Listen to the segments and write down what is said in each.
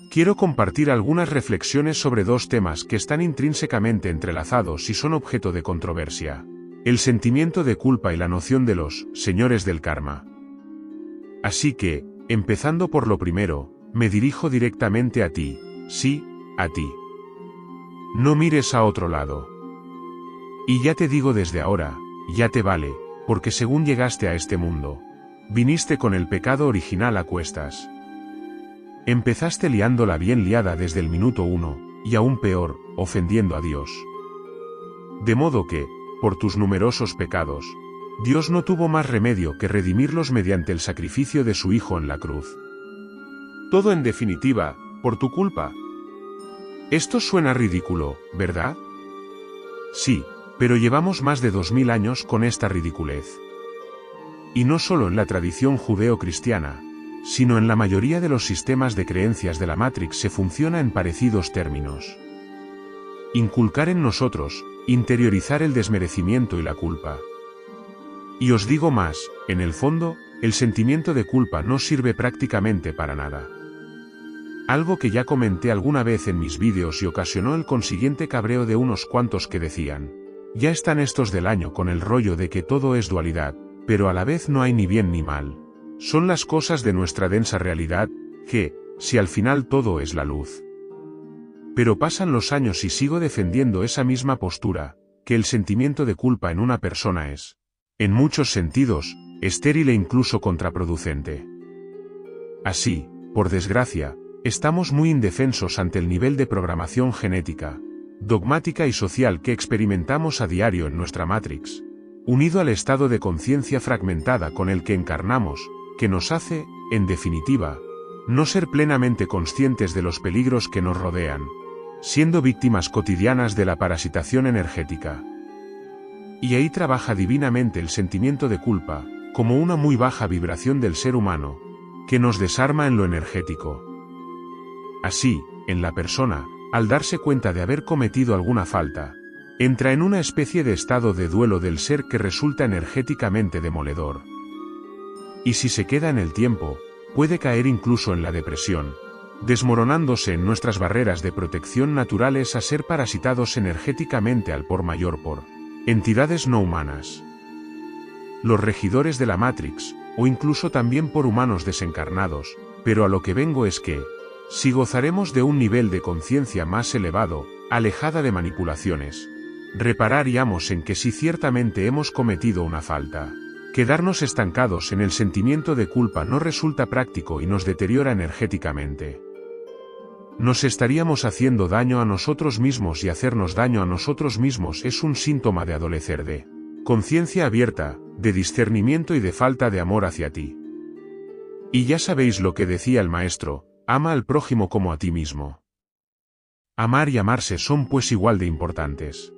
quiero compartir algunas reflexiones sobre dos temas que están intrínsecamente entrelazados y son objeto de controversia: el sentimiento de culpa y la noción de los señores del karma. Así que, empezando por lo primero, me dirijo directamente a ti, sí, a ti. No mires a otro lado. Y ya te digo desde ahora, ya te vale, porque según llegaste a este mundo, viniste con el pecado original a cuestas. Empezaste liándola bien liada desde el minuto 1, y aún peor, ofendiendo a Dios. De modo que, por tus numerosos pecados, Dios no tuvo más remedio que redimirlos mediante el sacrificio de su Hijo en la cruz. Todo en definitiva, por tu culpa. Esto suena ridículo, ¿verdad? Sí, pero llevamos más de 2000 años con esta ridiculez. Y no solo en la tradición judeo-cristiana, sino en la mayoría de los sistemas de creencias de la Matrix se funciona en parecidos términos. Inculcar en nosotros, interiorizar el desmerecimiento y la culpa. Y os digo más, en el fondo, el sentimiento de culpa no sirve prácticamente para nada. Algo que ya comenté alguna vez en mis vídeos y ocasionó el consiguiente cabreo de unos cuantos que decían: ya están estos del año con el rollo de que todo es dualidad, pero a la vez no hay ni bien ni mal. Son las cosas de nuestra densa realidad, que, si al final todo es la luz. Pero pasan los años y sigo defendiendo esa misma postura, que el sentimiento de culpa en una persona es, en muchos sentidos, estéril e incluso contraproducente. Así, por desgracia, estamos muy indefensos ante el nivel de programación genética, dogmática y social que experimentamos a diario en nuestra Matrix, unido al estado de conciencia fragmentada con el que encarnamos, que nos hace, en definitiva, no ser plenamente conscientes de los peligros que nos rodean, siendo víctimas cotidianas de la parasitación energética. Y ahí trabaja divinamente el sentimiento de culpa, como una muy baja vibración del ser humano, que nos desarma en lo energético. Así, en la persona, al darse cuenta de haber cometido alguna falta, entra en una especie de estado de duelo del ser que resulta energéticamente demoledor. Y si se queda en el tiempo, puede caer incluso en la depresión, desmoronándose en nuestras barreras de protección naturales a ser parasitados energéticamente al por mayor por entidades no humanas. Los regidores de la Matrix, o incluso también por humanos desencarnados, pero a lo que vengo es que, si gozaremos de un nivel de conciencia más elevado, alejada de manipulaciones, repararíamos en que si ciertamente hemos cometido una falta, quedarnos estancados en el sentimiento de culpa no resulta práctico y nos deteriora energéticamente. Nos estaríamos haciendo daño a nosotros mismos y hacernos daño a nosotros mismos es un síntoma de adolecer de conciencia abierta, de discernimiento y de falta de amor hacia ti. Y ya sabéis lo que decía el maestro: ama al prójimo como a ti mismo. Amar y amarse son pues igual de importantes.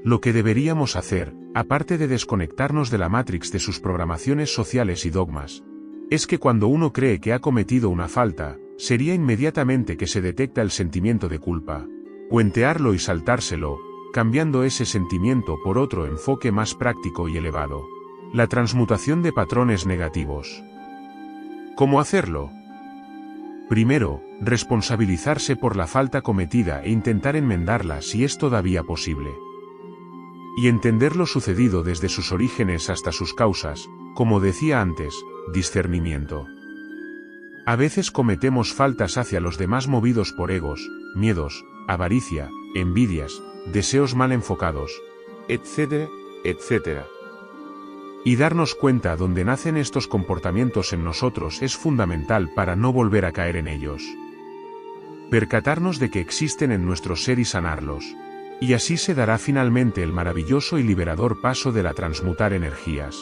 Lo que deberíamos hacer, aparte de desconectarnos de la Matrix de sus programaciones sociales y dogmas, es que cuando uno cree que ha cometido una falta, sería inmediatamente que se detecta el sentimiento de culpa, puentearlo y saltárselo, cambiando ese sentimiento por otro enfoque más práctico y elevado: la transmutación de patrones negativos. ¿Cómo hacerlo? Primero, responsabilizarse por la falta cometida e intentar enmendarla si es todavía posible. Y entender lo sucedido desde sus orígenes hasta sus causas, como decía antes, discernimiento. A veces cometemos faltas hacia los demás movidos por egos, miedos, avaricia, envidias, deseos mal enfocados, etcétera, etcétera. Y darnos cuenta dónde nacen estos comportamientos en nosotros es fundamental para no volver a caer en ellos. Percatarnos de que existen en nuestro ser y sanarlos. Y así se dará finalmente el maravilloso y liberador paso de la transmutar energías.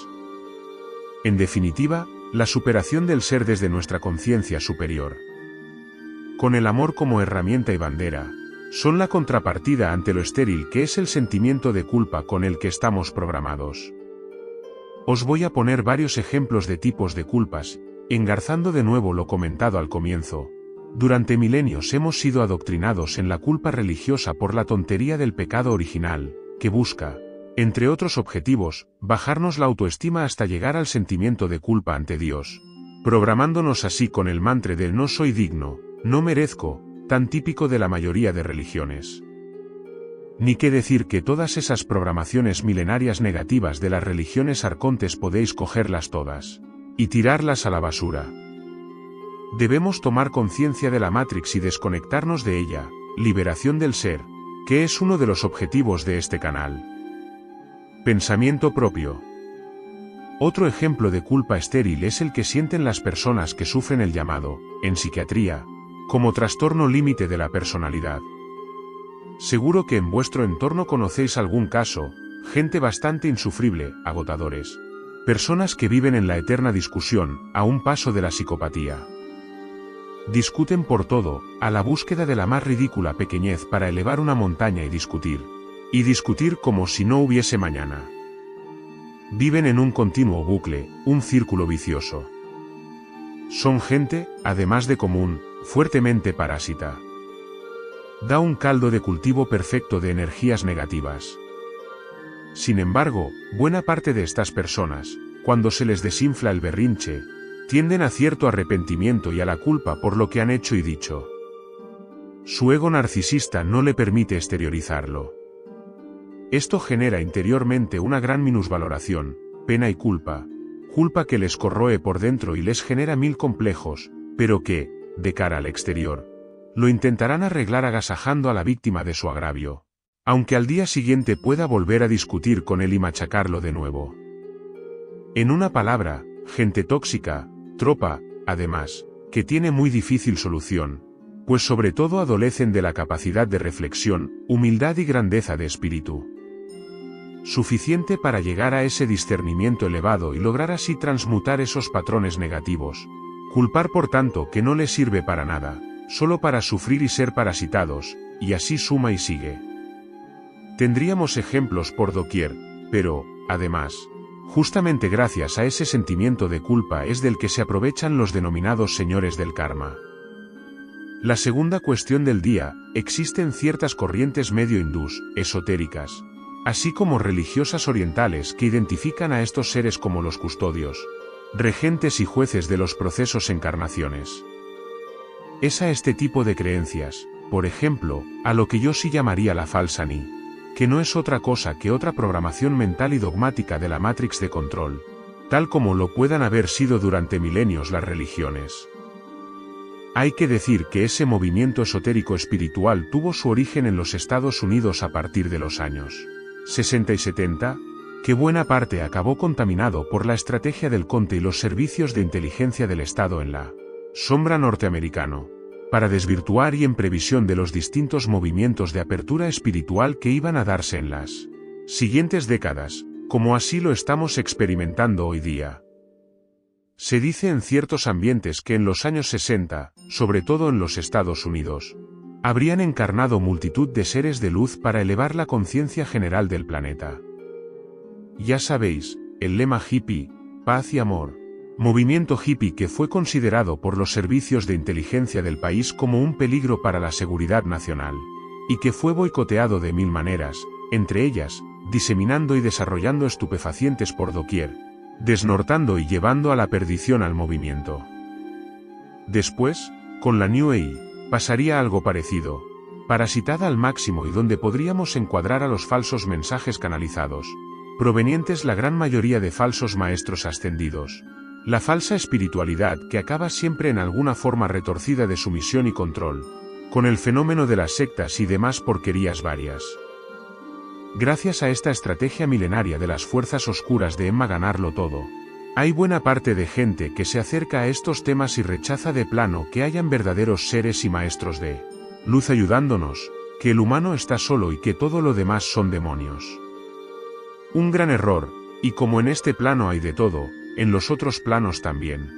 En definitiva, la superación del ser desde nuestra conciencia superior. Con el amor como herramienta y bandera, son la contrapartida ante lo estéril que es el sentimiento de culpa con el que estamos programados. Os voy a poner varios ejemplos de tipos de culpas, engarzando de nuevo lo comentado al comienzo. Durante milenios hemos sido adoctrinados en la culpa religiosa por la tontería del pecado original, que busca, entre otros objetivos, bajarnos la autoestima hasta llegar al sentimiento de culpa ante Dios, programándonos así con el mantra del no soy digno, no merezco, tan típico de la mayoría de religiones. Ni qué decir que todas esas programaciones milenarias negativas de las religiones arcontes podéis cogerlas todas y tirarlas a la basura. Debemos tomar conciencia de la Matrix y desconectarnos de ella, liberación del ser, que es uno de los objetivos de este canal. Pensamiento propio. Otro ejemplo de culpa estéril es el que sienten las personas que sufren el llamado, en psiquiatría, como trastorno límite de la personalidad. Seguro que en vuestro entorno conocéis algún caso, gente bastante insufrible, agotadores. Personas que viven en la eterna discusión, a un paso de la psicopatía. Discuten por todo, a la búsqueda de la más ridícula pequeñez para elevar una montaña y discutir. Y discutir como si no hubiese mañana. Viven en un continuo bucle, un círculo vicioso. Son gente, además de común, fuertemente parásita. Da un caldo de cultivo perfecto de energías negativas. Sin embargo, buena parte de estas personas, cuando se les desinfla el berrinche, tienden a cierto arrepentimiento y a la culpa por lo que han hecho y dicho. Su ego narcisista no le permite exteriorizarlo. Esto genera interiormente una gran minusvaloración, pena y culpa que les corroe por dentro y les genera mil complejos, pero que, de cara al exterior, lo intentarán arreglar agasajando a la víctima de su agravio, aunque al día siguiente pueda volver a discutir con él y machacarlo de nuevo. En una palabra, gente tóxica, tropa, además, que tiene muy difícil solución, pues sobre todo adolecen de la capacidad de reflexión, humildad y grandeza de espíritu. Suficiente para llegar a ese discernimiento elevado y lograr así transmutar esos patrones negativos. Culpar por tanto que no les sirve para nada, solo para sufrir y ser parasitados, y así suma y sigue. Tendríamos ejemplos por doquier, pero, además, justamente gracias a ese sentimiento de culpa es del que se aprovechan los denominados señores del karma. La segunda cuestión del día, existen ciertas corrientes medio hindús, esotéricas, así como religiosas orientales que identifican a estos seres como los custodios, regentes y jueces de los procesos encarnaciones. Es a este tipo de creencias, por ejemplo, a lo que yo sí llamaría la falsa ni, que no es otra cosa que otra programación mental y dogmática de la Matrix de control, tal como lo puedan haber sido durante milenios las religiones. Hay que decir que ese movimiento esotérico espiritual tuvo su origen en los Estados Unidos a partir de los años 60 y 70, que buena parte acabó contaminado por la estrategia del Conte y los servicios de inteligencia del Estado en la sombra norteamericano, para desvirtuar y en previsión de los distintos movimientos de apertura espiritual que iban a darse en las siguientes décadas, como así lo estamos experimentando hoy día. Se dice en ciertos ambientes que en los años 60, sobre todo en los Estados Unidos, habrían encarnado multitud de seres de luz para elevar la conciencia general del planeta. Ya sabéis, el lema hippie, paz y amor, movimiento hippie que fue considerado por los servicios de inteligencia del país como un peligro para la seguridad nacional, y que fue boicoteado de mil maneras, entre ellas, diseminando y desarrollando estupefacientes por doquier, desnortando y llevando a la perdición al movimiento. Después, con la New Age, pasaría algo parecido, parasitada al máximo y donde podríamos encuadrar a los falsos mensajes canalizados, provenientes la gran mayoría de falsos maestros ascendidos. La falsa espiritualidad que acaba siempre en alguna forma retorcida de sumisión y control, con el fenómeno de las sectas y demás porquerías varias. Gracias a esta estrategia milenaria de las fuerzas oscuras de ganarlo todo, hay buena parte de gente que se acerca a estos temas y rechaza de plano que hayan verdaderos seres y maestros de luz ayudándonos, que el humano está solo y que todo lo demás son demonios. Un gran error, y como en este plano hay de todo, en los otros planos también.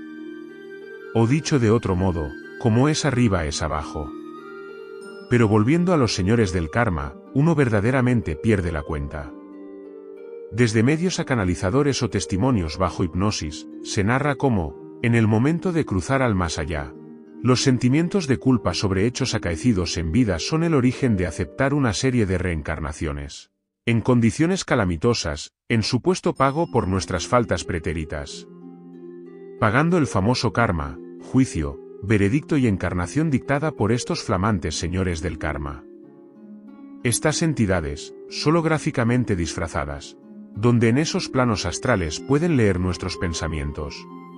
O dicho de otro modo, como es arriba es abajo. Pero volviendo a los señores del karma, uno verdaderamente pierde la cuenta. Desde medios a canalizadores o testimonios bajo hipnosis, se narra cómo, en el momento de cruzar al más allá, los sentimientos de culpa sobre hechos acaecidos en vida son el origen de aceptar una serie de reencarnaciones, en condiciones calamitosas, en supuesto pago por nuestras faltas pretéritas. Pagando el famoso karma, juicio, veredicto y encarnación dictada por estos flamantes señores del karma. Estas entidades, solo gráficamente disfrazadas, donde en esos planos astrales pueden leer nuestros pensamientos,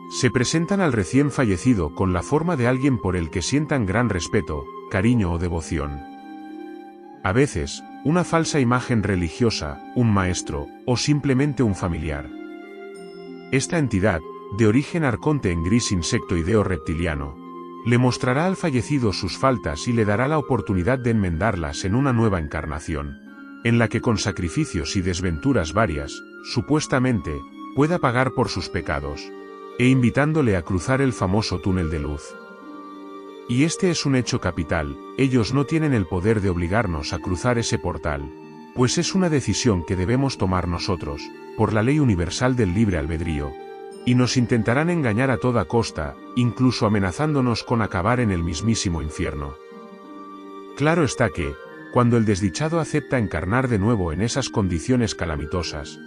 se presentan al recién fallecido con la forma de alguien por el que sientan gran respeto, cariño o devoción. A veces, una falsa imagen religiosa, un maestro, o simplemente un familiar. Esta entidad, de origen arconte en gris insectoideo reptiliano, le mostrará al fallecido sus faltas y le dará la oportunidad de enmendarlas en una nueva encarnación, en la que con sacrificios y desventuras varias, supuestamente, pueda pagar por sus pecados, e invitándole a cruzar el famoso túnel de luz. Y este es un hecho capital, ellos no tienen el poder de obligarnos a cruzar ese portal, pues es una decisión que debemos tomar nosotros, por la ley universal del libre albedrío, y nos intentarán engañar a toda costa, incluso amenazándonos con acabar en el mismísimo infierno. Claro está que, cuando el desdichado acepta encarnar de nuevo en esas condiciones calamitosas,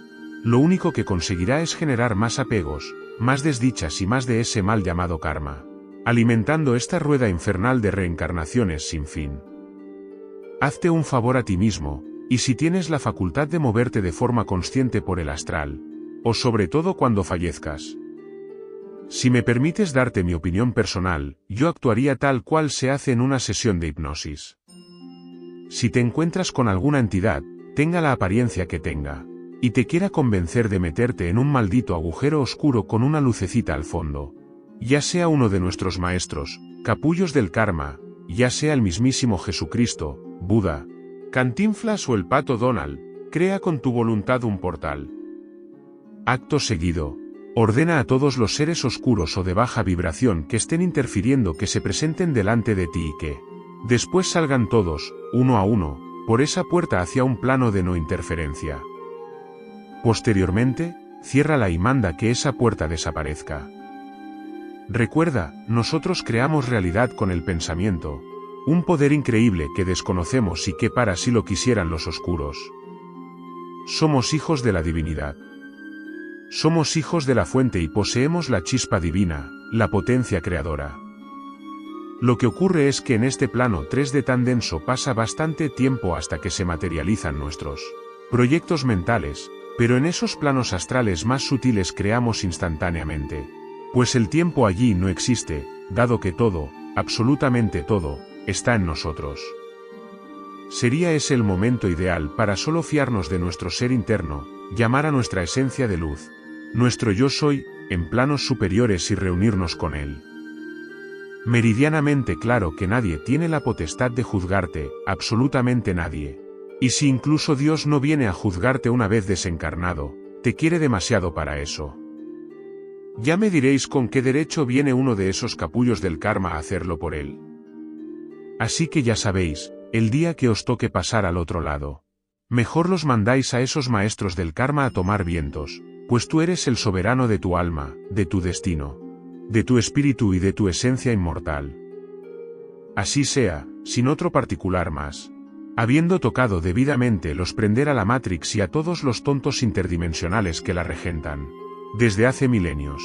lo único que conseguirá es generar más apegos, más desdichas y más de ese mal llamado karma, alimentando esta rueda infernal de reencarnaciones sin fin. Hazte un favor a ti mismo, y si tienes la facultad de moverte de forma consciente por el astral, o sobre todo cuando fallezcas. Si me permites darte mi opinión personal, yo actuaría tal cual se hace en una sesión de hipnosis. Si te encuentras con alguna entidad, tenga la apariencia que tenga, y te quiera convencer de meterte en un maldito agujero oscuro con una lucecita al fondo, ya sea uno de nuestros maestros, capullos del karma, ya sea el mismísimo Jesucristo, Buda, Cantinflas o el Pato Donald, crea con tu voluntad un portal. Acto seguido, ordena a todos los seres oscuros o de baja vibración que estén interfiriendo que se presenten delante de ti y que, después salgan todos, uno a uno, por esa puerta hacia un plano de no interferencia. Posteriormente, ciérrala y manda que esa puerta desaparezca. Recuerda, nosotros creamos realidad con el pensamiento, un poder increíble que desconocemos y que para si lo quisieran los oscuros. Somos hijos de la divinidad. Somos hijos de la fuente y poseemos la chispa divina, la potencia creadora. Lo que ocurre es que en este plano 3D tan denso pasa bastante tiempo hasta que se materializan nuestros proyectos mentales, pero en esos planos astrales más sutiles creamos instantáneamente, pues el tiempo allí no existe, dado que todo, absolutamente todo, está en nosotros. Sería ese el momento ideal para solo fiarnos de nuestro ser interno, llamar a nuestra esencia de luz, nuestro yo soy, en planos superiores y reunirnos con él. Meridianamente claro que nadie tiene la potestad de juzgarte, absolutamente nadie. Y si incluso Dios no viene a juzgarte una vez desencarnado, te quiere demasiado para eso. Ya me diréis con qué derecho viene uno de esos capullos del karma a hacerlo por él. Así que ya sabéis, el día que os toque pasar al otro lado, mejor los mandáis a esos maestros del karma a tomar vientos, pues tú eres el soberano de tu alma, de tu destino, de tu espíritu y de tu esencia inmortal. Así sea, sin otro particular más. Habiendo tocado debidamente los prender a la Matrix y a todos los tontos interdimensionales que la regentan, desde hace milenios.